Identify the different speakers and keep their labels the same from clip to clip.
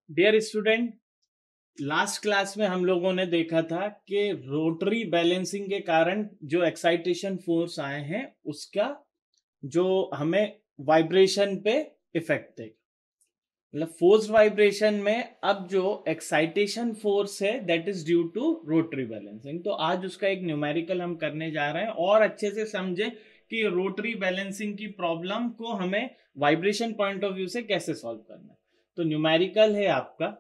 Speaker 1: Dear student, last class में हम लोगों ने देखा था कि रोटरी बैलेंसिंग के कारण जो एक्साइटेशन फोर्स आए हैं उसका जो हमें वाइब्रेशन पे इफेक्ट देगा। मतलब फोर्स वाइब्रेशन में अब जो एक्साइटेशन फोर्स है that is due to rotary balancing. तो आज उसका एक न्यूमेरिकल हम करने जा रहे हैं और अच्छे से समझे कि रोटरी बैलेंसिंग की प्रॉब्लम को हमें वाइब्रेशन पॉइंट ऑफ व्यू से कैसे सॉल्व करना है। तो न्यूमेरिकल है आपका,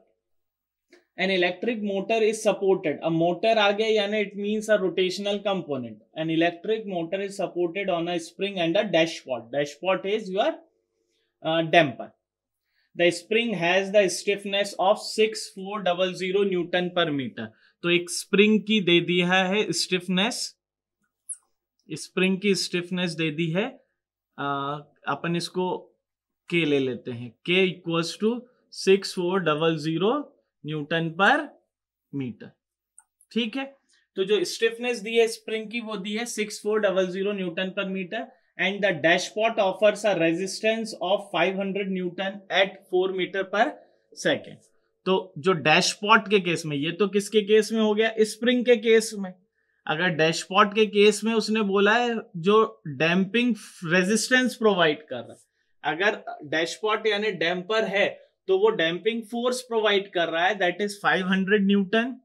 Speaker 1: an electric motor is supported, a motor आ गया यानी it means a rotational component. An electric motor is supported on a spring and a dashpot. Dashpot is your damper. The spring has the stiffness of 6400 newton पर metre. तो एक spring की दे दिया है stiffness, spring की stiffness दे दी है। अपन इसको के ले लेते हैं, के इक्वल्स टू 6400 न्यूटन पर मीटर। ठीक है, तो जो स्टिफनेस दी है स्प्रिंग की वो दी है 6400 न्यूटन पर metre and the dashpot offers a resistance of 500 newton at 4 metre पर सेकेंड। तो जो डैशपॉट के केस में, ये तो किसके केस में हो गया, स्प्रिंग के केस में। अगर डैशपॉट के केस में उसने बोला है जो डैम्पिंग रेजिस्टेंस प्रोवाइड कर रहा है, अगर डैशपॉट यानी डैम्पर है तो वो डैम्पिंग फोर्स प्रोवाइड कर रहा है दैट इज 500 न्यूटन,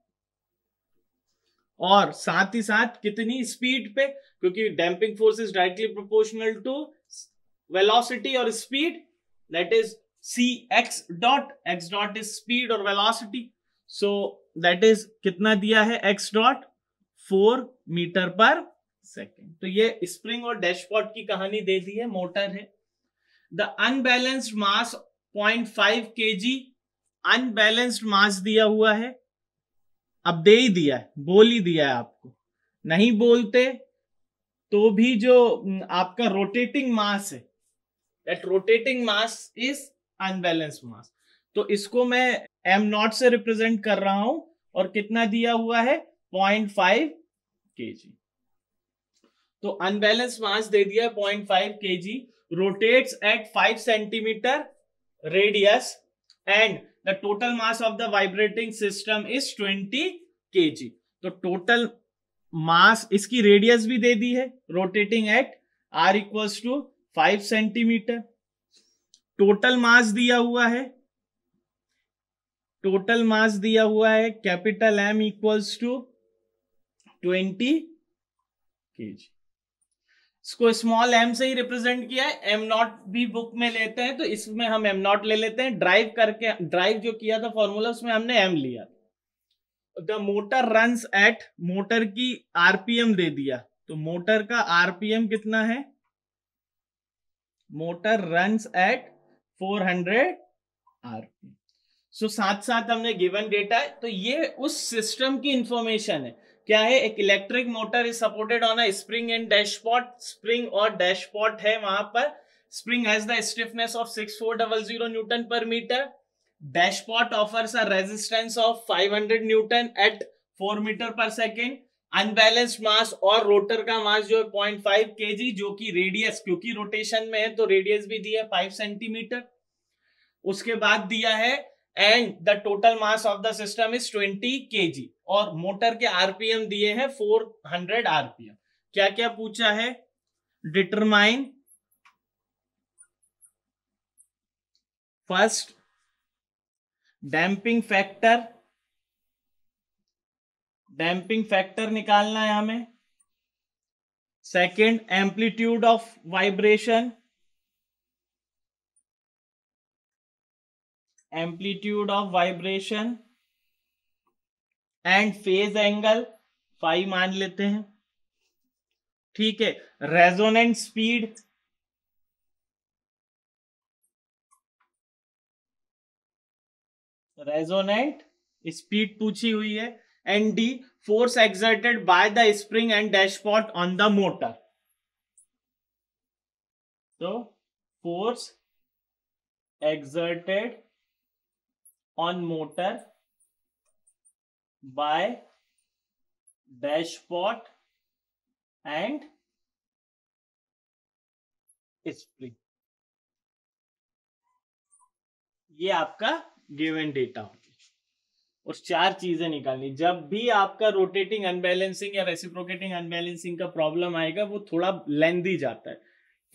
Speaker 1: और साथ ही साथ कितनी स्पीड पे, क्योंकि damping force is directly proportional to velocity और speed, that is C X dot, X dot is speed और वेलोसिटी, सो दैट इज कितना दिया है एक्स डॉट 4 मीटर पर सेकेंड। तो ये स्प्रिंग और डैशपॉट की कहानी दे दी है, मोटर है। The unbalanced mass 0.5 kg, unbalanced mass दिया हुआ है। अब दे ही दिया है, बोल ही दिया है आपको, नहीं बोलते तो भी जो आपका रोटेटिंग मास है that rotating mass is unbalanced mass. तो इसको मैं एम नॉट से रिप्रेजेंट कर रहा हूं और कितना दिया हुआ है 0.5 kg। तो अनबैलेंस्ड मास दे दिया है 0.5 kg, rotates at 5 centimetre radius and the total mass of the vibrating system is 20 kg। तो टोटल मास, इसकी रेडियस भी दे दी है, rotating at r equals to 5 centimetre. Total mass दिया हुआ है, टोटल मास दिया हुआ है capital M equals to 20 kg। इसको स्मॉल m से ही रिप्रेजेंट किया है, m नॉट भी बुक में लेते हैं तो इसमें हम m नॉट ले लेते हैं। ड्राइव करके, ड्राइव जो किया था फॉर्मूला उसमें हमने m लिया। The motor runs at, motor की आरपीएम दे दिया, तो मोटर का आरपीएम कितना है, मोटर रन्स एट 400 आरपीएम। सो साथ साथ हमने गिवन डेटा है, तो ये उस सिस्टम की इंफॉर्मेशन है। क्या है, एक electric motor is supported on a spring and dashpot, spring और डैशपॉट है वहां पर। Spring has the stiffness of 6400 newton पर metre, dashpot offers a resistance of 500 newton at 4 metre पर सेकेंड। अनबैलेंस्ड मास और रोटर का मास जो है 0.5 kg, जो कि रेडियस, क्योंकि रोटेशन में है तो रेडियस भी दिया है 5 सेंटीमीटर। उसके बाद दिया है and the total mass of the system is 20 kg, और मोटर के आरपीएम दिए हैं 400 आरपीएम। क्या क्या पूछा है, determine first damping factor, damping factor निकालना है हमें। Second amplitude of vibration, amplitude of vibration and phase angle phi मान लेते हैं। ठीक है, रेजोनेंट स्पीड, रेजोनेंट स्पीड पूछी हुई है, and the force exerted by the spring and dashpot on the motor. तो force exerted on motor by dashpot and spring, ये आपका गिवन डेटा होगी और 4 चीजें निकालनी। जब भी आपका रोटेटिंग अनबैलेंसिंग या रेसिप्रोकेटिंग अनबैलेंसिंग का प्रॉब्लम आएगा वो थोड़ा लेंथी जाता है,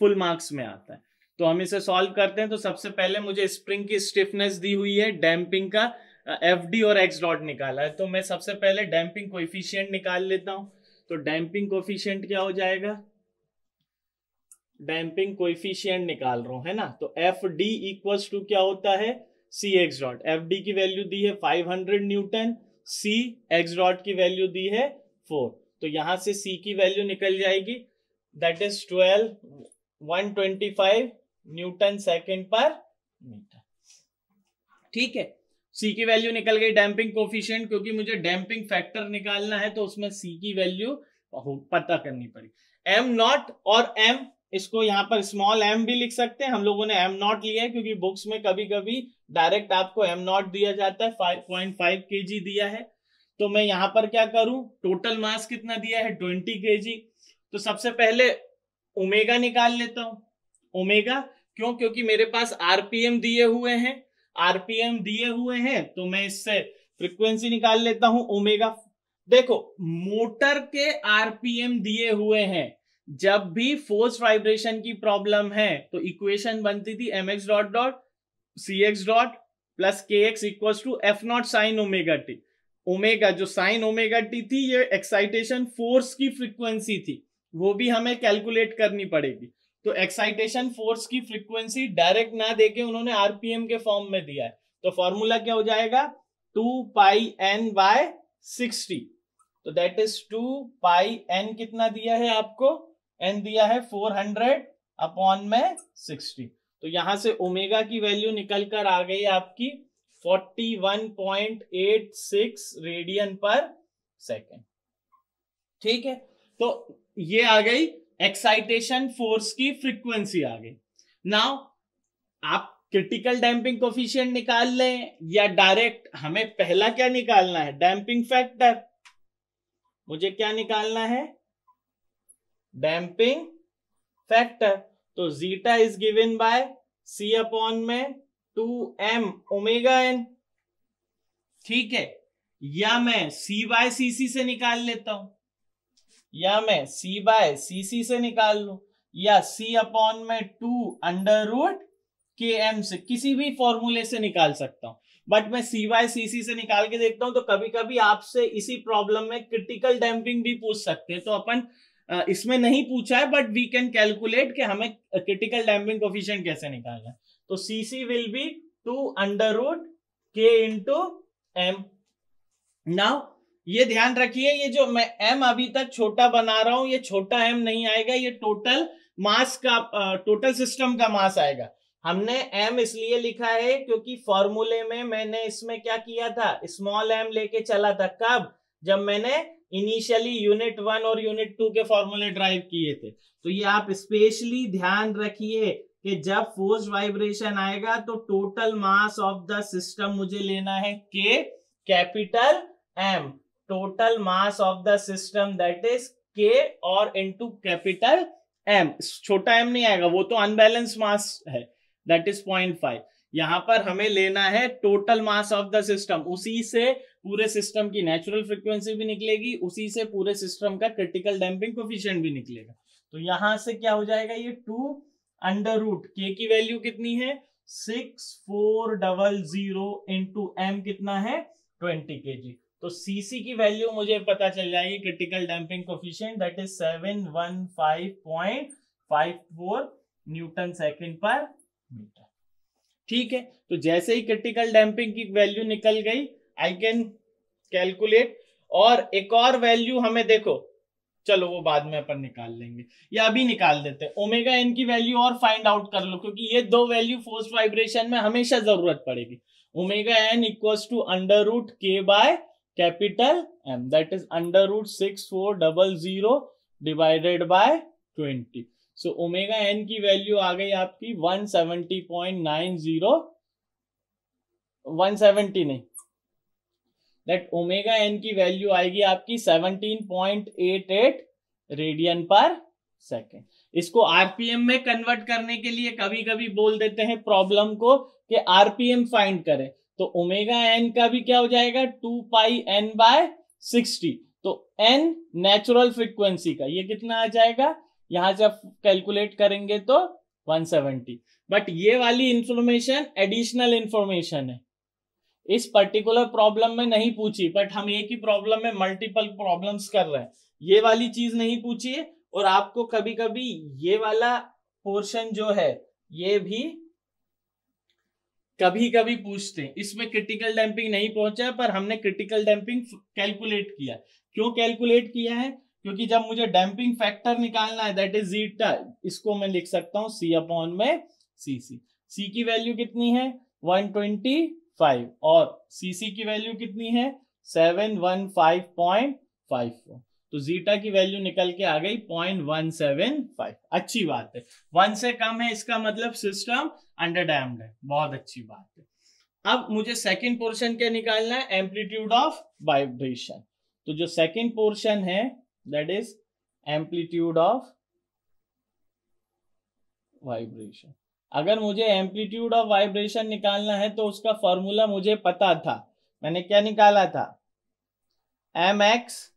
Speaker 1: फुल मार्क्स में आता है। तो हम इसे सॉल्व करते हैं। तो सबसे पहले मुझे स्प्रिंग की स्टिफनेस दी हुई है, डैम्पिंग का एफडी और एक्स डॉट निकाला है। तो मैं सबसे पहले डैम्पिंग कोएफिशिएंट निकाल लेता हूं। तो डैम्पिंग कोएफिशिएंट क्या हो जाएगा, डैम्पिंग कोएफिशिएंट निकाल रहा हूं, है ना। तो एफ डी इक्वल्स टू क्या होता है, सी एक्स डॉट। एफ डी की वैल्यू दी है 500 न्यूटन, सी एक्स डॉट की वैल्यू दी है 4। तो यहां से सी की वैल्यू निकल जाएगी, दैट इज 125 न्यूटन सेकेंड पर मीटर। ठीक है, सी की वैल्यू निकल गई। डैम्पिंग कोफिशिएंट, क्योंकि मुझे डैम्पिंग फैक्टर निकालना है तो उसमें सी की वैल्यू पता करनी पड़ेगी। एम नॉट और एम, इसको यहां पर स्मॉल एम भी लिख सकते हैं, हम लोगों ने एम नॉट लिया है क्योंकि बुक्स में कभी कभी डायरेक्ट आपको एम नॉट दिया जाता है, 5.5 kg दिया है। तो मैं यहां पर क्या करूं, टोटल मास कितना दिया है 20 kg। तो सबसे पहले ओमेगा निकाल लेता हूं। ओमेगा क्यों, क्योंकि मेरे पास आरपीएम दिए हुए हैं, आरपीएम दिए हुए हैं तो मैं इससे फ्रीक्वेंसी निकाल लेता हूं ओमेगा। देखो मोटर के आरपीएम दिए हुए हैं, जब भी फोर्स वाइब्रेशन की प्रॉब्लम है तो इक्वेशन बनती थी mx dot dot C X dot plus K X equal to F naught sine omega T. Omega जो साइन ओमेगा टी थी ये एक्साइटेशन फोर्स की फ्रीक्वेंसी थी, वो भी हमें कैलकुलेट करनी पड़ेगी। तो एक्साइटेशन फोर्स की फ्रीक्वेंसी डायरेक्ट ना देके उन्होंने आरपीएम के फॉर्म में दिया है। तो फॉर्मूला क्या हो जाएगा, 2 पाई एन बाय 60। तो दैट इज 2 पाई एन कितना दिया है आपको, एन दिया है 400 अपॉन में 60। तो यहां से ओमेगा की वैल्यू निकल कर आ गई आपकी 41.86 रेडियन पर सेकेंड। ठीक है, तो ये आ गई एक्साइटेशन फोर्स की फ्रीक्वेंसी आ गई। नाउ आप क्रिटिकल डैम्पिंग कोफिशिएंट निकाल लें या डायरेक्ट, हमें पहला क्या निकालना है, डैम्पिंग फैक्टर। मुझे क्या निकालना है, डैम्पिंग फैक्टर। तो zeta is given by C upon में 2m ओमेगा एन। ठीक है, या मैं सी बाय सी सी से निकाल लेता हूं, या मैं सी बाय सी सी से निकाल लू, या सी अपॉन में 2 अंडर रूट के एम से, किसी भी फॉर्मूले से निकाल सकता हूं। बट मैं सी बाय सी सी से निकाल के देखता हूं। तो कभी कभी आपसे इसी प्रॉब्लम में क्रिटिकल डैम्पिंग भी पूछ सकते हैं, तो अपन इसमें नहीं पूछा है बट वी कैन कैलकुलेट कि हमें क्रिटिकल डैम्पिंग कोफिशिएंट कैसे निकालना है। तो सी सी विल बी 2 अंडर रूट के इंटू एम। नाउ ये ध्यान रखिए, ये जो मैं m अभी तक छोटा बना रहा हूं ये छोटा m नहीं आएगा, ये टोटल मास का टोटल सिस्टम का मास आएगा। हमने m इसलिए लिखा है क्योंकि फॉर्मूले में मैंने इसमें क्या किया था, स्मॉल m लेके चला था। कब, जब मैंने इनिशियली यूनिट 1 और यूनिट 2 के फॉर्मूले ड्राइव किए थे। तो ये आप स्पेशली ध्यान रखिए कि जब फोर्स वाइब्रेशन आएगा तो total mass of the system मुझे लेना है k capital M, total mass of the system that is K और इनटू कैपिटल M। छोटा m नहीं आएगा, वो तो अनबैलेंस मास है, दैट इज 0.5। यहां पर हमें लेना है total mass of the system, उसी से पूरे सिस्टम की नेचुरल फ्रीक्वेंसी भी निकलेगी, उसी से पूरे सिस्टम का क्रिटिकल डैम्पिंग कोफिशिएंट भी निकलेगा। तो यहां से क्या हो जाएगा, ये 2 अंडर रूट K की वैल्यू कितनी है 6400 इंटू M कितना है 20 kg। तो सीसी की वैल्यू मुझे पता चल जाएगी, critical damping coefficient that is 715.54 Newton second पर मीटर। ठीक है, तो जैसे ही क्रिटिकल डैम्पिंग की वैल्यू निकल गई आई कैन कैलकुलेट। और एक और वैल्यू हमें देखो, चलो वो बाद में अपन निकाल लेंगे या अभी निकाल देते हैं। ओमेगा एन की वैल्यू और फाइंड आउट कर लो, क्योंकि ये दो वैल्यू फोर्स वाइब्रेशन में हमेशा जरूरत पड़ेगी। Omega N equals to under root K by capital M, that is under root 6400 divided by 20। So omega N की वैल्यू आ गई आपकी 170.90, 170 नहीं, दैट ओमेगा एन की वैल्यू आएगी आपकी 17.88 रेडियन पर सेकेंड। इसको आरपीएम में कन्वर्ट करने के लिए कभी कभी बोल देते हैं प्रॉब्लम को कि आरपीएम फाइंड करें। तो ओमेगा एन का भी क्या हो जाएगा 2 पाई एन बाय 60। तो एन नेचुरल फ्रीक्वेंसी का ये कितना आ जाएगा, यहां से आप कैलकुलेट करेंगे तो 170। बट ये वाली इंफॉर्मेशन एडिशनल इंफॉर्मेशन है, इस पर्टिकुलर प्रॉब्लम में नहीं पूछी, बट हम एक ही प्रॉब्लम में मल्टीपल प्रॉब्लम्स कर रहे हैं, ये वाली चीज नहीं पूछी है। और आपको कभी कभी ये वाला पोर्शन जो है ये भी कभी कभी पूछते हैं, इसमें क्रिटिकल डैम्पिंग नहीं पहुंचा पर हमने क्रिटिकल डैम्पिंग कैलकुलेट किया। क्यों कैलकुलेट किया है, क्योंकि जब मुझे डैम्पिंग फैक्टर निकालना है दैट इज जीटा, इसको मैं लिख सकता हूं सी अपॉन में सी। सी की वैल्यू कितनी है 125 और सीसी की वैल्यू कितनी है 715.54। तो जीटा की वैल्यू निकल के आ गई 0.175। अच्छी बात है, 1 से कम है इसका मतलब सिस्टम अंडर डैम्ड है, बहुत अच्छी बात है। अब मुझे सेकंड पोर्शन क्या निकालना है, एम्पलीट्यूड ऑफ वाइब्रेशन। तो जो सेकंड पोर्शन है that is amplitude of vibration. अगर मुझे एम्पलीट्यूड ऑफ वाइब्रेशन निकालना है तो उसका फॉर्मूला मुझे पता था, मैंने क्या निकाला था एम एक्स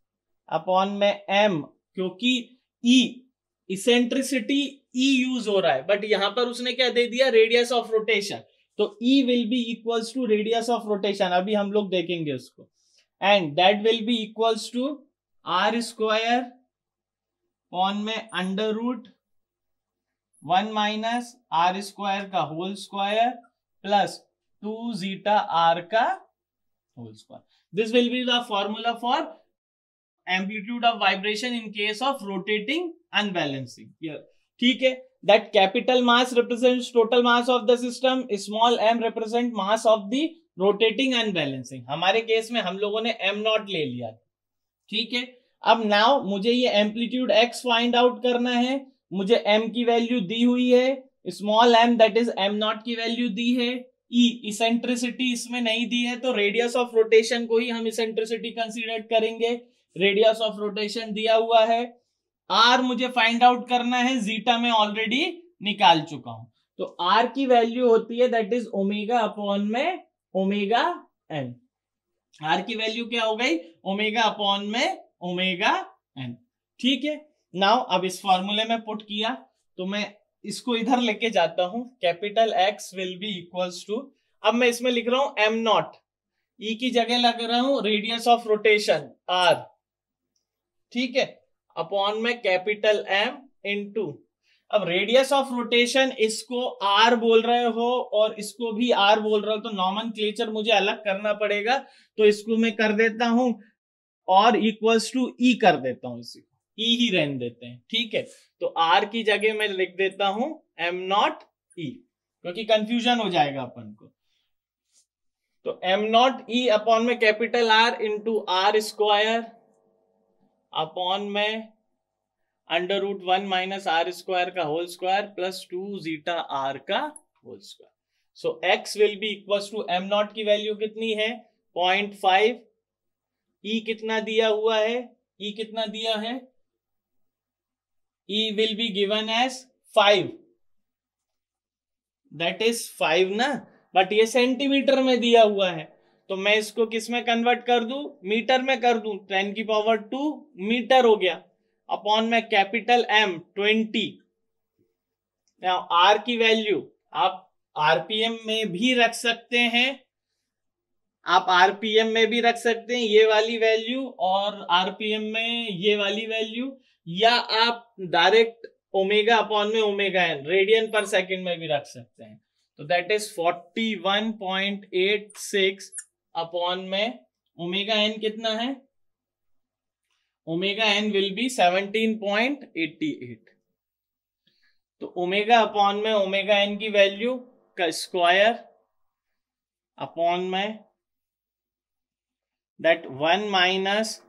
Speaker 1: अपॉन में एम, क्योंकि ई इसेंट्रिसिटी ई यूज हो रहा है, बट यहां पर उसने क्या दे दिया रेडियस ऑफ रोटेशन, तो E will be equals to radius of rotation, अभी हम लोग देखेंगे उसको, and that will be equals to are square upon में under root 1 minus are square का whole square plus 2 zeta are का whole square. This will be the formula for amplitude of vibration in case of rotating unbalancing here, ठीक है। that capital mass represents total mass of the system, small m represent mass of the rotating unbalancing। हमारे case में हम लोगों ने m not ले लिया, ठीक है। अब नाउ मुझे ये एम्पलीट्यूड x फाइंड आउट करना है, मुझे m की वैल्यू दी हुई है small m that is m not की वैल्यू दी है, e इसेंट्रिसिटी इसमें नहीं दी है तो रेडियस ऑफ रोटेशन को ही हम इसेंट्रिसिटी कंसीडर करेंगे, रेडियस ऑफ रोटेशन दिया हुआ है। आर मुझे फाइंड आउट करना है, जीटा में ऑलरेडी निकाल चुका हूं, तो आर की वैल्यू होती है दैट इज ओमेगा अपॉन में ओमेगा एन। आर की वैल्यू क्या हो गई ओमेगा अपॉन में ओमेगा एन, ठीक है। नाउ अब इस फॉर्मूले में पुट किया तो मैं इसको इधर लेके जाता हूं, capital X will be equals to, अब मैं इसमें लिख रहा हूं एम नॉट, ई की जगह लग रहा हूं रेडियस ऑफ रोटेशन आर, ठीक है, अपॉन में कैपिटल एम इनटू, अब रेडियस ऑफ रोटेशन इसको आर बोल रहे हो और इसको भी आर बोल रहे हो तो नॉमेनक्लेचर मुझे अलग करना पड़ेगा, तो इसको मैं कर देता हूं और इक्वल्स टू ई कर देता हूं, इसी को ई ही रहने देते हैं, ठीक है। तो आर की जगह मैं लिख देता हूं एम नॉट ई, क्योंकि कंफ्यूजन हो जाएगा अपन को। तो एम नॉट ई अपॉन में capital R into R square upon में under root 1 minus are square का whole square plus 2 zeta are का whole square. So X will be equal to M naught की वैल्यू कितनी है 0.5, ई कितना दिया हुआ है, ई कितना दिया है, E will be given as 5, that is 5 ना, बट ये सेंटीमीटर में दिया हुआ है तो मैं इसको किस में कन्वर्ट कर दूं, मीटर में कर दूं, 10 की पावर 2 मीटर हो गया, अपॉन में कैपिटल एम 20। आर की वैल्यू आप आरपीएम में भी रख सकते हैं, आप आरपीएम में भी रख सकते हैं ये वाली वैल्यू और आरपीएम में ये वाली वैल्यू, या आप डायरेक्ट ओमेगा अपॉन में ओमेगा एन रेडियन पर सेकंड में भी रख सकते हैं। तो दैट इज 41.86 अपॉन में ओमेगा एन कितना है, ओमेगा एन विल बी 17.88। तो ओमेगा अपॉन में ओमेगा एन की वैल्यू का स्क्वायर अपॉन में दैट 1 माइनस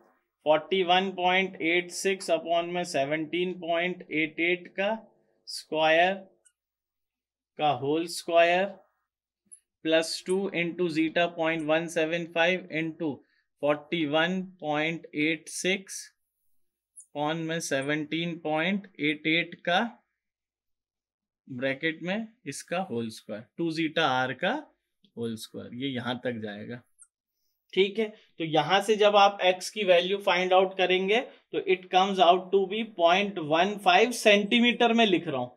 Speaker 1: 41.86 अपॉन में 17.88 का स्क्वायर का whole square plus 2 into zeta 0.175 into 41.86 upon में 17.88 का ब्रैकेट में इसका होल स्क्वायर 2 जीटा आर का होल स्क्वायर, ये यहां तक जाएगा। ठीक है, तो यहां से जब आप x की वैल्यू फाइंड आउट करेंगे तो it comes out to be 0.15 centimetre में लिख रहा हूं,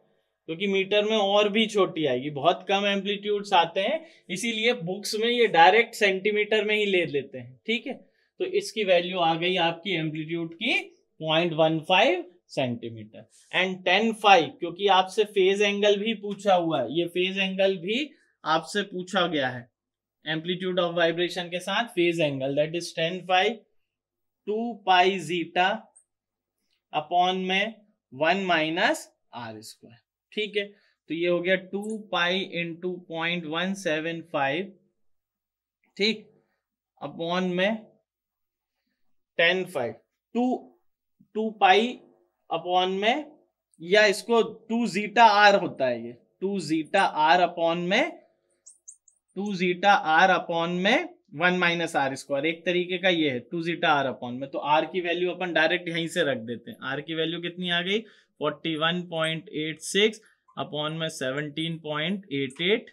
Speaker 1: क्योंकि मीटर में और भी छोटी आएगी, बहुत कम एम्पलीट्यूड्स आते हैं, इसीलिए बुक्स में ये डायरेक्ट सेंटीमीटर में ही ले लेते हैं। ठीक है, तो इसकी वैल्यू आ गई आपकी एम्पलीट्यूड की 0.15 सेंटीमीटर। एंड 10 क्योंकि आपसे फेज एंगल भी पूछा हुआ है, ये फेज एंगल भी आपसे पूछा गया है, एम्पलीट्यूड ऑफ वाइब्रेशन के साथ phase angle, that is 10 2 pi zeta upon में 1 माइनस आर स्क्वायर। ठीक है, तो ये हो गया 2 पाई इंटू 0.175, ठीक, अपॉन में 10 2 पाई अपॉन में, या इसको 2 जीटा आर होता है, ये 2 जीटा आर अपॉन में 1 माइनस आर स्क्वायर, एक तरीके का ये है 2 जीटा आर अपॉन में। तो आर की वैल्यू अपन डायरेक्ट यहीं से रख देते हैं, आर की वैल्यू कितनी आ गई 41.86 अपॉन में 17.88,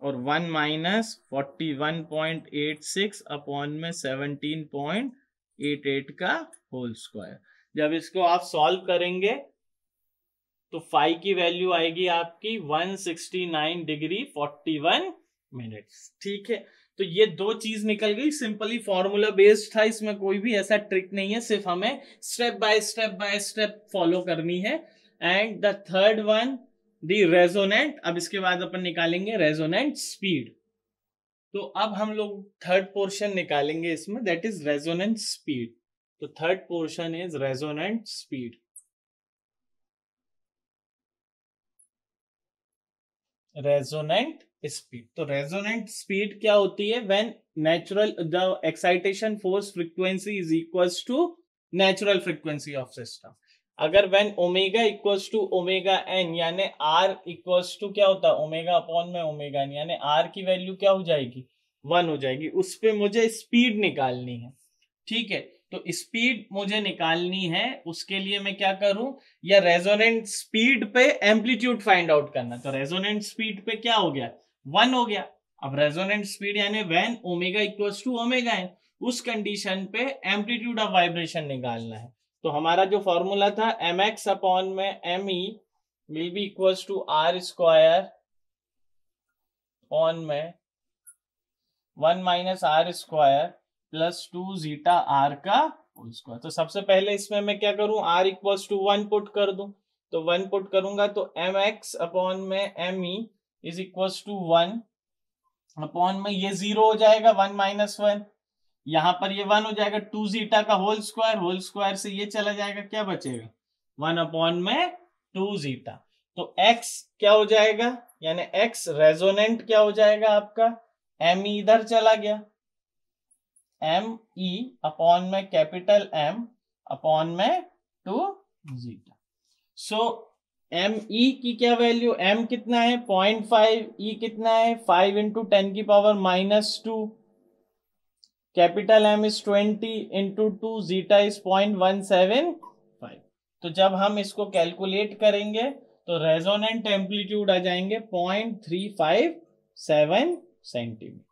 Speaker 1: और 1 माइनस 41.86 अपॉन में 17.88 का होल स्क्वायर। जब इसको आप सॉल्व करेंगे तो फाई की वैल्यू आएगी आपकी 169 डिग्री 41 मिनट्स। ठीक है, तो ये दो चीज निकल गई, सिंपली फॉर्मूला बेस्ड था, इसमें कोई भी ऐसा ट्रिक नहीं है, सिर्फ हमें स्टेप बाय स्टेप फॉलो करनी है। And the third one the resonant, अब इसके बाद अपन निकालेंगे रेजोनेंट स्पीड। तो अब हम लोग थर्ड पोर्शन निकालेंगे इसमें, दैट इज रेजोनेंट स्पीड। तो third portion is resonant speed. Resonant speed, तो रेजोनेंट स्पीड क्या होती है, when natural the excitation force frequency is equals to natural frequency of system. अगर when omega equals to omega N, यानी R equals to क्या होता है omega upon में ओमेगा एन, यानी आर की वैल्यू क्या हो जाएगी 1 हो जाएगी, उस पे मुझे स्पीड निकालनी है। ठीक है, तो स्पीड मुझे निकालनी है, उसके लिए मैं क्या करूं, या रेजोनेंट स्पीड पे एम्पलीट्यूड फाइंड आउट करना। तो रेजोनेंट स्पीड पे क्या हो गया 1 हो गया। अब रेजोनेंट स्पीड यानी when omega equals to omega n, उस कंडीशन पे एम्पलीट्यूड ऑफ वाइब्रेशन निकालना है। तो हमारा जो फॉर्मूला था mx अपॉन में me will be equals to are square on में 1 minus are square plus 2 zeta are का होल स्क्वायर। तो सबसे पहले इसमें मैं क्या करूं, r इक्वल्स टू 1 पुट कर दूं, तो 1 पुट करूंगा तो mx अपॉन में me is equals to 1 upon में ये 0 हो जाएगा 1 माइनस 1, यहां पर ये 1 हो जाएगा 2 जीटा का होल स्क्वायर से ये चला जाएगा, क्या बचेगा 1 अपॉन में 2 जीटा। तो x क्या हो जाएगा, यानी x रेजोनेंट क्या हो जाएगा आपका, me इधर चला गया, me अपॉन में कैपिटल M अपॉन में 2 जीटा। सो me की क्या वैल्यू, m कितना है 0.5, e कितना है 5 इंटू 10 की power -2, capital M is 20 into 2, zeta is 0.175। तो जब हम इसको कैलकुलेट करेंगे तो रेजोनेंट एम्पलीट्यूड आ जाएंगे 0.357 सेंटीमीटर।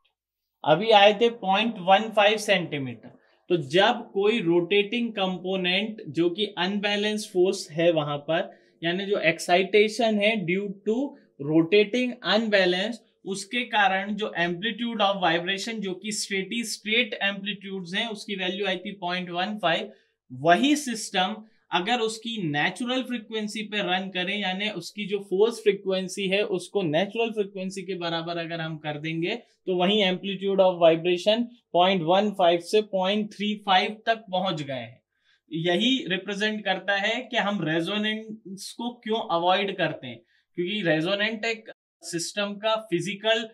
Speaker 1: अभी आए थे 0.15 सेंटीमीटर। तो जब कोई रोटेटिंग कंपोनेंट जो कि अनबैलेंस फोर्स है वहां पर, यानी जो एक्साइटेशन है ड्यू टू रोटेटिंग अनबैलेंस, उसके कारण जो एम्पलीट्यूड ऑफ वाइब्रेशन जो कि स्टेडी स्टेट एम्पलीट्यूड्स हैं उसकी वैल्यू आई थी 0.15। वही सिस्टम अगर उसकी नेचुरल फ्रीक्वेंसी पे रन करें, यानी उसकी जो फोर्स फ्रीक्वेंसी है उसको नेचुरल फ्रीक्वेंसी के बराबर अगर हम कर देंगे, तो वही एम्पलीट्यूड ऑफ वाइब्रेशन 0.15 से 0.35 तक पहुंच गए हैं। यही रिप्रेजेंट करता है कि हम रेजोनेंस को क्यों अवॉइड करते हैं, क्योंकि रेजोनेंट एक सिस्टम का फिजिकल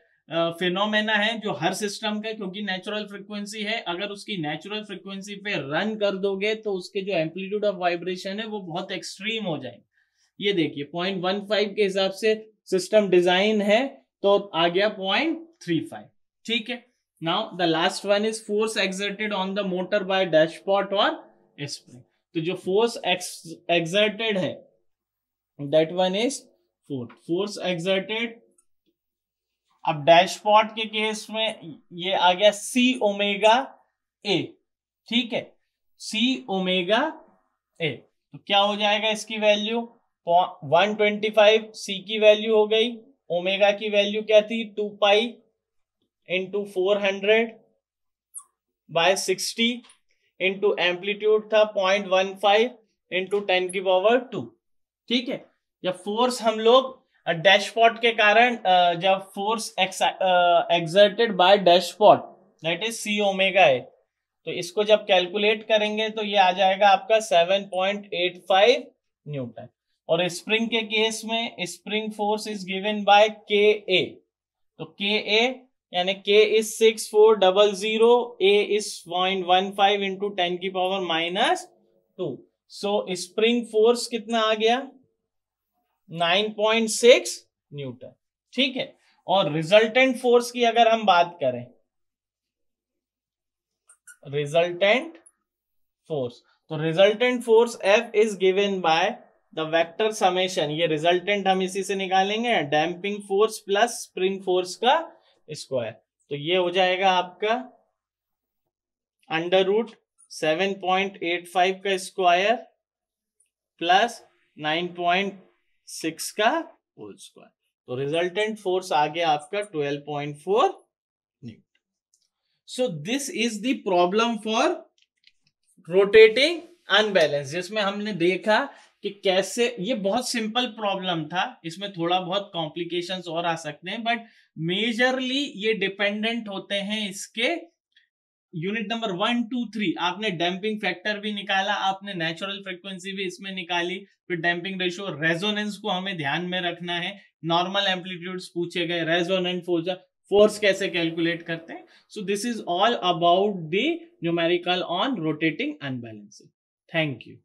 Speaker 1: फिनोमेना है जो हर सिस्टम का, क्योंकि नेचुरल फ्रीक्वेंसी है, अगर उसकी नेचुरल फ्रीक्वेंसी पे रन कर दोगे तो उसके जो एम्पलीट्यूड ऑफ वाइब्रेशन है वो बहुत एक्सट्रीम हो जाएंगे। ये देखिए 0.15 के हिसाब से सिस्टम डिजाइन है, तो आ गया 0.35। ठीक है, now the last one is force exerted on the motor by dashpot और स्प्रिंग। तो जो फोर्स एक्सर्टेड है that one is force exerted अब डैशपॉट के केस में ये आ गया सी ओमेगा ए, ठीक है, सी ओमेगा ए। तो क्या हो जाएगा इसकी वैल्यू 125, सी की वैल्यू हो गई, ओमेगा की वैल्यू क्या थी 2 pi into 400 by 60 into amplitude था 0.15 इंटू 10 की पावर 2, ठीक है। जब फोर्स हम लोग डैशपॉट के कारण जब force exerted by dashpot that is C omega है, तो इसको जब कैलकुलेट करेंगे तो ये आ जाएगा आपका 7.85 न्यूटन। और स्प्रिंग के केस में spring force is given bye के ए, तो के ए यानी के इज 6400, ए इज 0.15 इंटू 10 की पावर -2, सो स्प्रिंग फोर्स कितना आ गया 9.6 न्यूटन, ठीक है। और रिजल्टेंट फोर्स की अगर हम बात करें, रिजल्टेंट फोर्स, तो resultant force F is given by the vector summation, ये रिजल्टेंट हम इसी से निकालेंगे, damping force plus spring force का स्क्वायर। तो ये हो जाएगा आपका √7.85 का स्क्वायर प्लस 9.6 का होल स्क्वायर। तो रिजल्टेंट फोर्स आ गया आपका 12.4 Newton. So this is the problem for rotating unbalance, जिसमें हमने देखा कि कैसे, ये बहुत सिंपल प्रॉब्लम था, इसमें थोड़ा बहुत कॉम्प्लिकेशंस और आ सकते हैं, बट मेजरली ये डिपेंडेंट होते हैं इसके यूनिट नंबर 1, 2, 3। आपने डैम्पिंग फैक्टर भी निकाला, आपने नेचुरल फ्रीक्वेंसी भी इसमें निकाली, फिर डैम्पिंग रेशियो, रेजोनेंस को हमें ध्यान में रखना है, नॉर्मल एम्पलीट्यूड्स पूछे गए, रेजोनेंट फोर्स कैसे कैलकुलेट करते हैं। So this is all about the numerical on rotating unbalancing. Thank you.